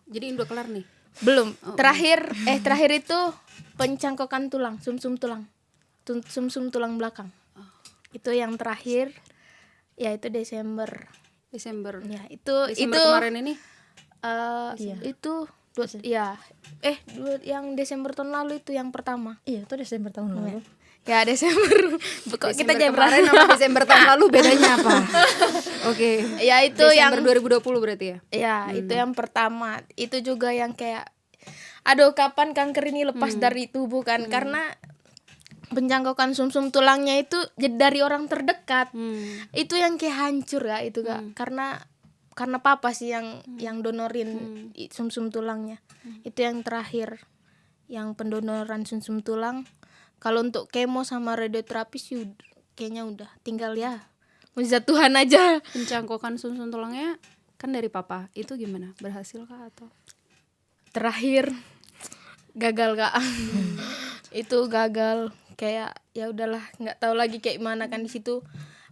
Jadi udah kelar nih? Belum. Terakhir itu pencangkokan tulang, sumsum tulang belakang. Itu yang terakhir. Ya itu Desember. Ya itu kemarin ini? Itu yang Desember tahun lalu itu yang pertama. Iya, itu Desember tahun lalu. Ya Desember. Kok kita jadi kemarin sama Desember tahun lalu bedanya apa? Oke. Ya itu Desember yang 2020 berarti ya? Ya, itu yang pertama. Itu juga yang kayak aduh, kapan kanker ini lepas dari tubuh kan? Karena pencangkokan sumsum tulangnya itu dari orang terdekat. Itu yang kayak hancur ya itu Kak. Karena papa sih yang donorin sumsum tulangnya. Itu yang terakhir. Yang pendonoran sumsum tulang. Kalau untuk kemo sama radioterapi sih kayaknya udah tinggal ya mujizat Tuhan aja. Pencangkokan sumsum tulangnya kan dari papa. Itu gimana? Berhasil kah atau? Terakhir gagal Kak. Itu gagal, kayak ya udahlah, nggak tahu lagi kayak gimana kan. Di situ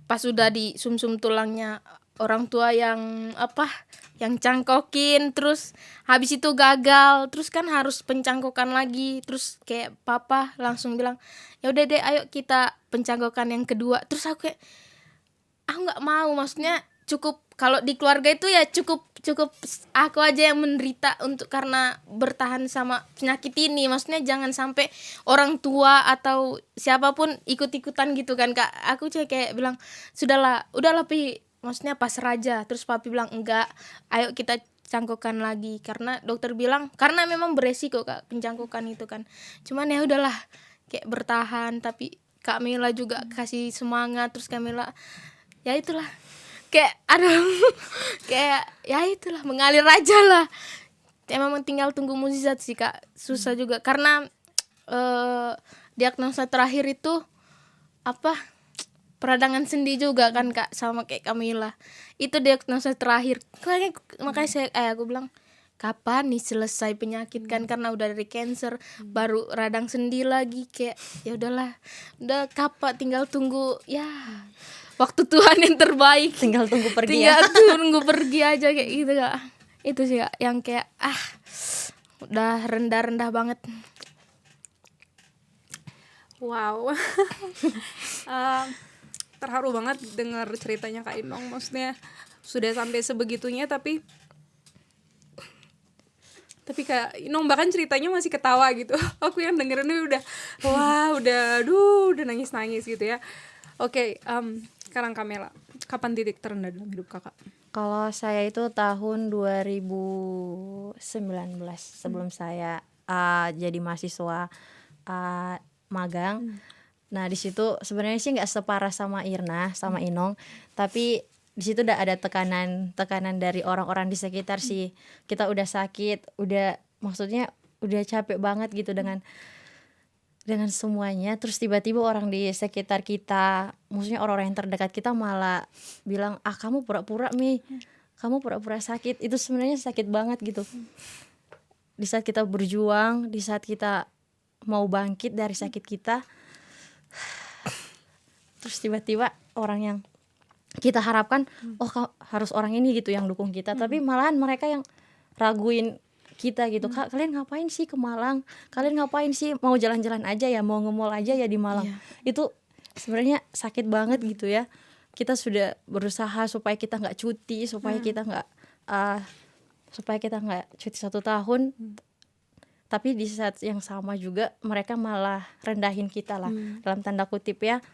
pas udah di sumsum tulangnya, orang tua yang cangkokin, terus habis itu gagal, terus kan harus pencangkokan lagi. Terus kayak papa langsung bilang, ya udah deh ayo kita pencangkokan yang kedua. Terus aku kayak aku nggak mau, maksudnya cukup kalau di keluarga itu ya cukup aku aja yang menderita karena bertahan sama penyakit ini. Maksudnya jangan sampai orang tua atau siapapun ikut-ikutan gitu kan Kak. Aku kayak bilang udahlah Pi, maksudnya pasrah aja. Terus papi bilang enggak, ayo kita cangkokan lagi, karena dokter bilang karena memang beresiko Kak pencangkokan itu kan. Cuman ya udahlah, kayak bertahan. Tapi Kak Mila juga kasih semangat. Terus Kak Mila ya itulah, kayak kayak ya itulah, mengalir aja lah. Emang tinggal tunggu mukjizat sih Kak. Susah juga karena diagnosa terakhir itu peradangan sendi juga kan Kak, sama kayak Kamila. Itu diagnosa terakhir. Makanya aku bilang kapan nih selesai penyakit kan, karena udah dari cancer baru radang sendi lagi. Kayak ya udahlah, udah kapan, tinggal tunggu ya waktu Tuhan yang terbaik. Tinggal tunggu pergi. Tinggal tunggu pergi aja kayak gitu Kak. Itu sih Kak yang kayak udah rendah banget. Wow. Terharu banget dengar ceritanya Kak Inong. Maksudnya sudah sampai sebegitunya, tapi Kak Inong bahkan ceritanya masih ketawa gitu. Aku yang dengerinnya udah nangis gitu ya. Oke, sekarang Kamela, kapan titik terendah dalam hidup kakak? Kalau saya itu tahun 2019 sebelum saya jadi mahasiswa magang. Nah di situ sebenarnya sih nggak separah sama Irna sama Inong, tapi di situ udah ada tekanan dari orang-orang di sekitar sih. Kita udah sakit, maksudnya udah capek banget gitu dengan semuanya. Terus tiba-tiba orang di sekitar kita, maksudnya orang-orang yang terdekat kita malah bilang, kamu pura-pura Mi, kamu pura-pura sakit. Itu sebenarnya sakit banget gitu. Di saat kita berjuang, di saat kita mau bangkit dari sakit kita, terus tiba-tiba orang yang kita harapkan, harus orang ini gitu yang dukung kita, tapi malahan mereka yang raguin kita gitu. Kalian ngapain sih ke Malang? Kalian ngapain sih mau jalan-jalan aja ya, mau nge-mall aja ya di Malang? Itu sebenarnya sakit banget gitu ya. Kita sudah berusaha supaya kita nggak cuti, supaya kita nggak cuti 1 tahun. Tapi di saat yang sama juga mereka malah rendahin kita lah, dalam tanda kutip ya.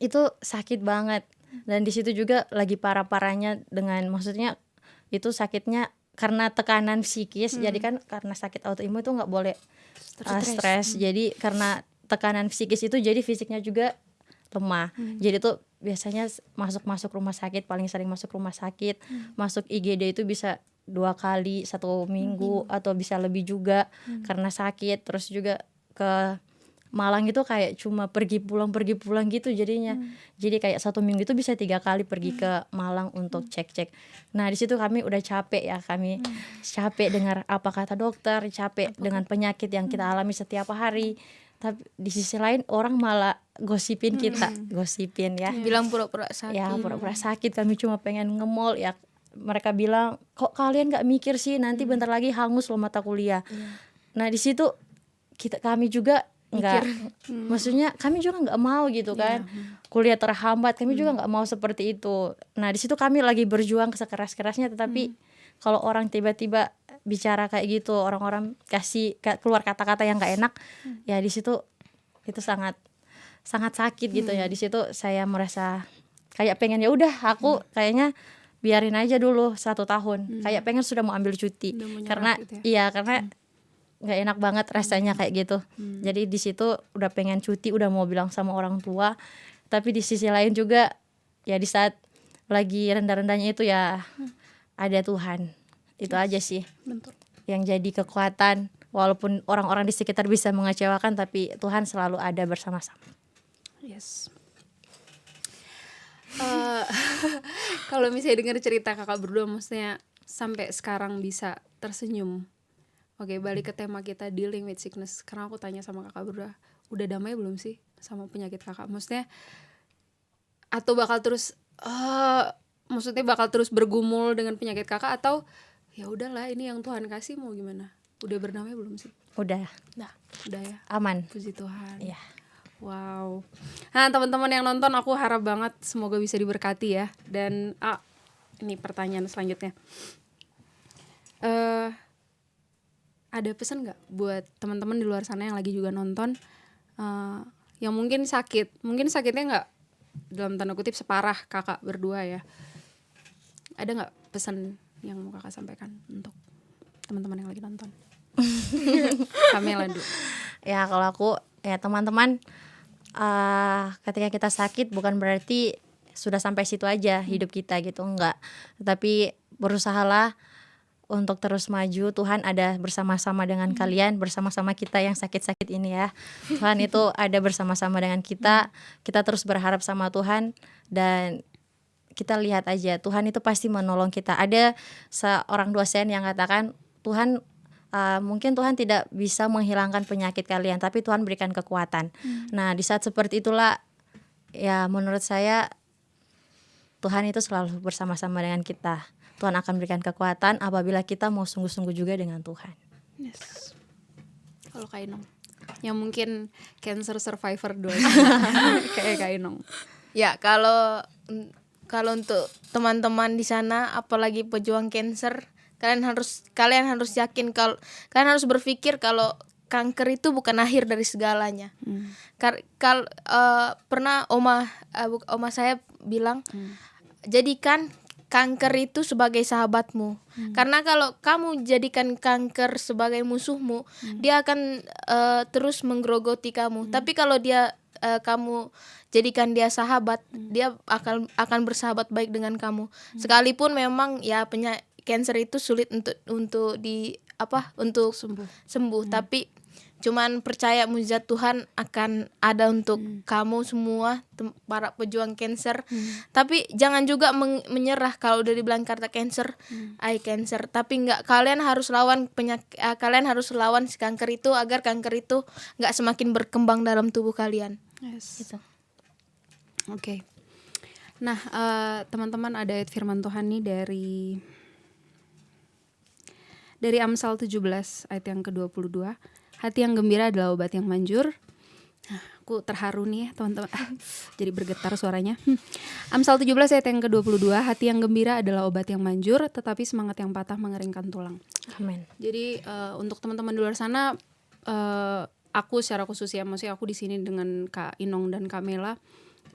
Itu sakit banget. Dan di situ juga lagi parah-parahnya dengan, maksudnya itu sakitnya karena tekanan psikis. Jadi kan karena sakit autoimun itu nggak boleh stres. Jadi karena tekanan psikis itu jadi fisiknya juga lemah. Jadi tuh biasanya masuk rumah sakit, paling sering masuk rumah sakit, masuk IGD itu bisa 2 kali 1 minggu atau bisa lebih juga karena sakit. Terus juga ke Malang itu kayak cuma pergi pulang gitu jadinya. Jadi kayak 1 minggu itu bisa 3 kali pergi ke Malang untuk cek-cek. Nah di situ kami udah capek ya, kami capek dengar apa kata dokter, capek dengan penyakit yang kita alami setiap hari. Tapi di sisi lain orang malah gosipin kita, gosipin ya. Bilang pura-pura sakit. Ya pura-pura sakit, kami cuma pengen nge-mall ya. Mereka bilang, kok kalian nggak mikir sih, nanti bentar lagi hangus loh mata kuliah. Nah di situ kami juga nggak, maksudnya kami juga nggak mau gitu kan, kuliah terhambat, kami juga nggak mau seperti itu. Nah di situ kami lagi berjuang sekeras-kerasnya, tetapi kalau orang tiba-tiba bicara kayak gitu, orang-orang kasih keluar kata-kata yang nggak enak, ya di situ itu sangat sakit gitu ya. Di situ saya merasa kayak pengen ya udah aku kayaknya biarin aja dulu 1 tahun, kayak pengen sudah mau ambil cuti karena gitu iya karena nggak enak banget rasanya kayak gitu. Jadi di situ udah pengen cuti, udah mau bilang sama orang tua, tapi di sisi lain juga ya di saat lagi rendah-rendahnya itu ya ada Tuhan. Itu aja sih yang jadi kekuatan. Walaupun orang-orang di sekitar bisa mengecewakan, tapi Tuhan selalu ada bersama-sama. Yes. Kalau misalnya dengar cerita kakak berdua, maksudnya sampai sekarang bisa tersenyum. Oke, balik ke tema kita, dealing with sickness. Karena aku tanya sama kakak berdua, udah damai belum sih sama penyakit kakak? Maksudnya atau bakal terus bakal terus bergumul dengan penyakit kakak, atau ya udahlah ini yang Tuhan kasih, mau gimana? Udah berdamai belum sih? Udah ya. Aman. Puji Tuhan. Iya. Wow. Nah teman-teman yang nonton, aku harap banget semoga bisa diberkati ya. Dan ini pertanyaan selanjutnya. Ada pesan nggak buat teman-teman di luar sana yang lagi juga nonton, yang mungkin sakitnya nggak dalam tanda kutip separah kakak berdua ya? Ada nggak pesan yang mau kakak sampaikan untuk teman-teman yang lagi nonton? Kamela dulu. Ya kalau aku ya teman-teman, ketika kita sakit bukan berarti sudah sampai situ aja hidup kita gitu, enggak. Tetapi berusahalah untuk terus maju. Tuhan ada bersama-sama dengan kalian, bersama-sama kita yang sakit-sakit ini ya. Tuhan itu ada bersama-sama dengan kita. Kita terus berharap sama Tuhan, dan kita lihat aja Tuhan itu pasti menolong kita. Ada seorang dosen yang katakan, Tuhan mungkin Tuhan tidak bisa menghilangkan penyakit kalian, tapi Tuhan berikan kekuatan. Nah di saat seperti itulah ya menurut saya Tuhan itu selalu bersama-sama dengan kita. Tuhan akan berikan kekuatan apabila kita mau sungguh-sungguh juga dengan Tuhan. Yes. Kalau Kak Inong, yang mungkin cancer survivor doang kayak Kak Inong. Ya kalau untuk teman-teman di sana, apalagi pejuang cancer, kalian harus yakin, kalau kalian harus berpikir kalau kanker itu bukan akhir dari segalanya. Pernah oma saya bilang, jadikan kanker itu sebagai sahabatmu. Karena kalau kamu jadikan kanker sebagai musuhmu, dia akan terus menggerogoti kamu. Tapi kalau kamu jadikan dia sahabat, dia akan bersahabat baik dengan kamu. Sekalipun memang ya cancer itu sulit untuk untuk sembuh. Tapi cuman percaya mujizat Tuhan akan ada untuk kamu semua para pejuang cancer. Tapi jangan juga menyerah kalau udah dibilang kata cancer, cancer. Tapi kalian harus lawan kalian harus lawan si kanker itu agar kanker itu nggak semakin berkembang dalam tubuh kalian. Yes. Gitu. Oke. Nah, teman-teman, ada ayat firman Tuhan nih dari Amsal 17 ayat yang ke-22. Hati yang gembira adalah obat yang manjur. Nah, aku terharu nih ya teman-teman. Jadi bergetar suaranya. Amsal 17 ayat yang ke-22. Hati yang gembira adalah obat yang manjur, tetapi semangat yang patah mengeringkan tulang. Amin. Jadi untuk teman-teman di luar sana, aku secara khusus ya, maksudnya aku di sini dengan Kak Inong dan Kak Mela,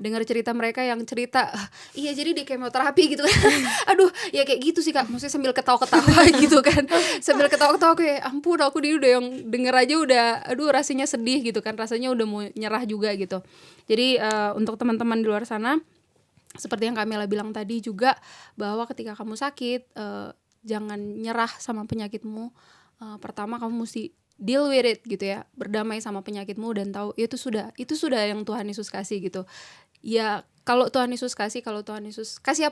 dengar cerita mereka yang cerita, iya jadi di kemoterapi gitu kan. Aduh, ya kayak gitu sih Kak, maksudnya sambil ketawa-ketawa gitu kan. Sambil ketawa-ketawa kayak ampun, aku udah yang denger aja udah aduh rasanya sedih gitu kan, rasanya udah mau nyerah juga gitu. Jadi untuk teman-teman di luar sana, seperti yang Kamila bilang tadi juga, bahwa ketika kamu sakit, jangan nyerah sama penyakitmu. Pertama kamu mesti deal with it gitu ya, berdamai sama penyakitmu dan tahu itu sudah yang Tuhan Yesus kasih gitu. Ya kalau Tuhan Yesus kasih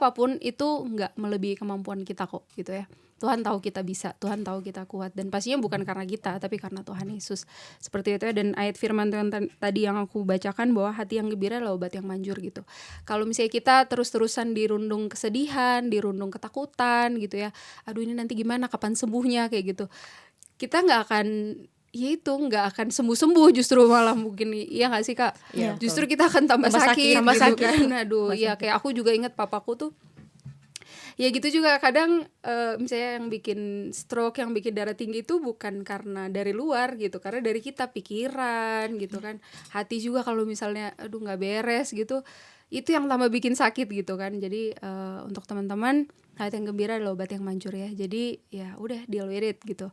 apapun itu nggak melebihi kemampuan kita kok gitu ya. Tuhan tahu kita bisa, Tuhan tahu kita kuat, dan pastinya bukan karena kita tapi karena Tuhan Yesus. Seperti itu ya. Dan ayat firman Tuhan tadi yang aku bacakan, bahwa hati yang gembira adalah obat yang manjur gitu. Kalau misalnya kita terus-terusan dirundung kesedihan, dirundung ketakutan gitu ya, aduh ini nanti gimana, kapan sembuhnya kayak gitu, kita nggak akan sembuh-sembuh, justru malah mungkin, iya nggak sih Kak? Ya, Justru kita akan tambah sakit gitu kan. Aduh, ya kayak aku juga ingat papaku tuh, ya gitu juga kadang misalnya yang bikin stroke, yang bikin darah tinggi itu bukan karena dari luar gitu, karena dari kita, pikiran gitu kan, hati juga kalau misalnya aduh nggak beres gitu, itu yang tambah bikin sakit gitu kan. Jadi untuk teman-teman, hati yang gembira adalah obat yang manjur ya. Jadi ya udah, deal with it gitu.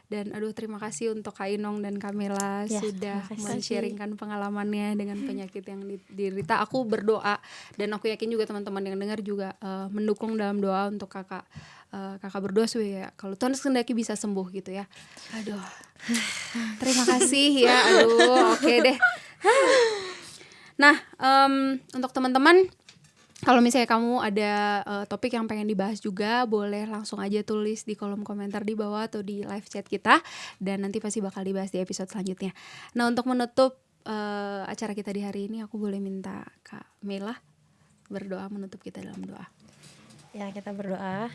Dan aduh, terima kasih untuk Kak Inong dan Kamila sudah men-sharingkan pengalamannya dengan penyakit yang diderita. Aku berdoa dan aku yakin juga teman-teman yang dengar juga mendukung dalam doa untuk kakak berdua supaya kalau Tuhan kehendaki bisa sembuh gitu ya. Aduh, terima kasih ya. Aduh, oke deh. Nah, untuk teman-teman, kalau misalnya kamu ada topik yang pengen dibahas juga, boleh langsung aja tulis di kolom komentar di bawah atau di live chat kita, dan nanti pasti bakal dibahas di episode selanjutnya. Nah, untuk menutup acara kita di hari ini, aku boleh minta Kak Mela berdoa menutup kita dalam doa. Ya, kita berdoa.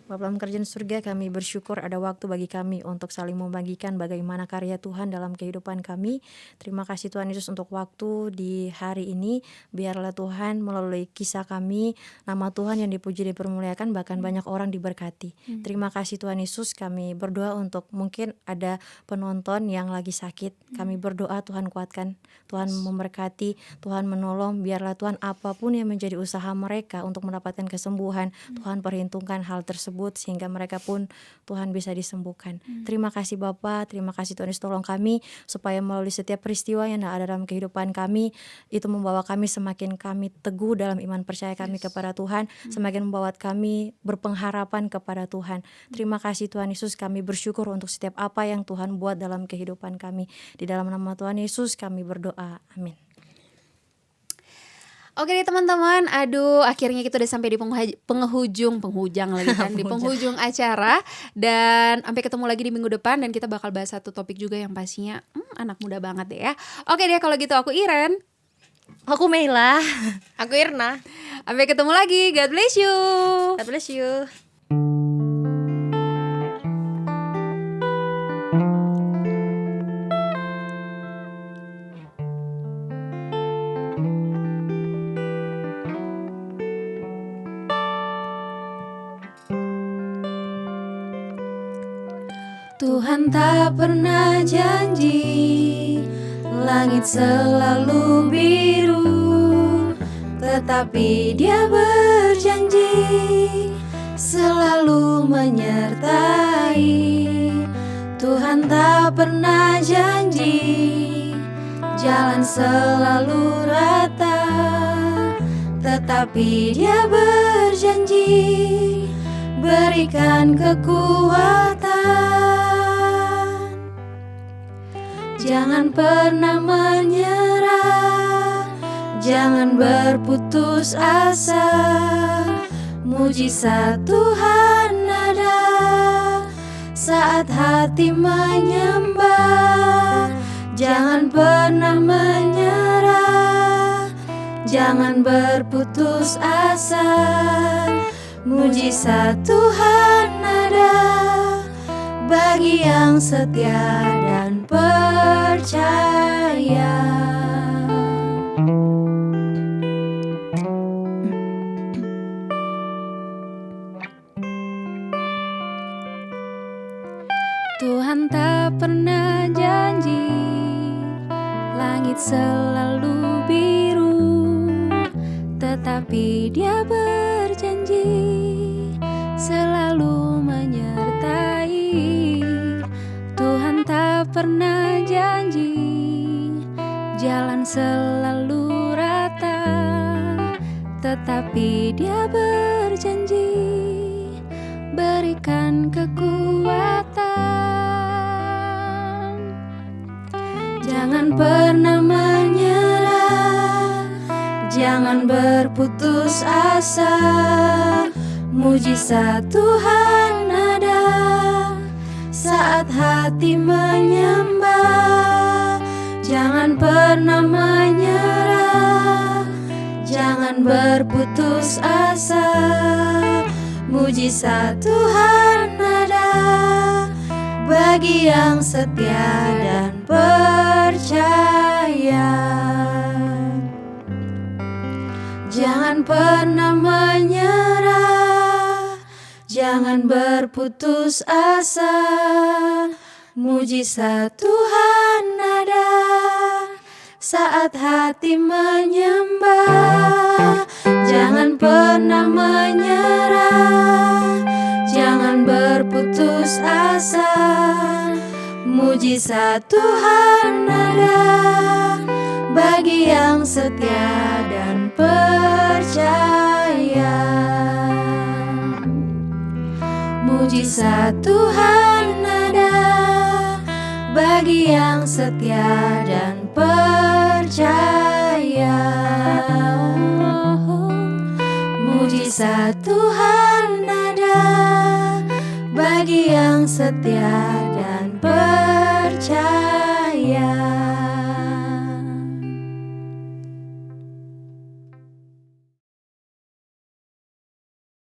Bapa dalam kerajaan surga, kami bersyukur ada waktu bagi kami untuk saling membagikan bagaimana karya Tuhan dalam kehidupan kami. Terima kasih Tuhan Yesus untuk waktu di hari ini. Biarlah Tuhan melalui kisah kami, nama Tuhan yang dipuji dipermuliakan, bahkan banyak orang diberkati. Terima kasih Tuhan Yesus. Kami berdoa untuk mungkin ada penonton yang lagi sakit. Kami berdoa Tuhan kuatkan, Tuhan memberkati, Tuhan menolong. Biarlah Tuhan apapun yang menjadi usaha mereka untuk mendapatkan kesembuhan, Tuhan perhitungkan hal tersebut sehingga mereka pun Tuhan bisa disembuhkan. Terima kasih Bapa, terima kasih Tuhan Yesus, tolong kami supaya melalui setiap peristiwa yang ada dalam kehidupan kami itu membawa kami semakin teguh dalam iman percaya kami kepada Tuhan, semakin membawa kami berpengharapan kepada Tuhan. Terima kasih Tuhan Yesus, kami bersyukur untuk setiap apa yang Tuhan buat dalam kehidupan kami. Di dalam nama Tuhan Yesus kami berdoa, amin. Oke deh teman-teman, aduh akhirnya kita udah sampai di penghujung lagi kan, di penghujung acara, dan sampai ketemu lagi di minggu depan, dan kita bakal bahas satu topik juga yang pastinya anak muda banget deh ya. Oke deh, kalau gitu aku Iren, Aku Meila, Aku Irna. sampai ketemu lagi, God bless you. God bless you. Tuhan tak pernah janji langit selalu biru, tetapi Dia berjanji selalu menyertai. Tuhan tak pernah janji jalan selalu rata, tetapi Dia berjanji berikan kekuatan. Jangan pernah menyerah, jangan berputus asa. Mujizat Tuhan ada saat hati menyembah. Jangan pernah menyerah, jangan berputus asa. Mujizat Tuhan ada bagi yang setia dan percaya. Tuhan tak pernah janji langit selalu biru, tetapi Dia berjanji selalu menyertai. Tuhan tak pernah janji jalan selalu rata, tetapi Dia berjanji berikan kekuatan. Jangan pernah menyerah, jangan berputus asa. Mujizat Tuhan ada saat hati menyembah. Jangan pernah menyerah, jangan berputus asa. Mujizat Tuhan ada bagi yang setia dan percaya. Jangan pernah menyerah, jangan berputus asa. Mujizat Tuhan ada saat hati menyembah. Jangan pernah menyerah, jangan berputus asa. Mujizat Tuhan ada bagi yang setia dan percaya. Mujizat Tuhan ada bagi yang setia dan percaya. Mujizat Tuhan ada bagi yang setia dan percaya.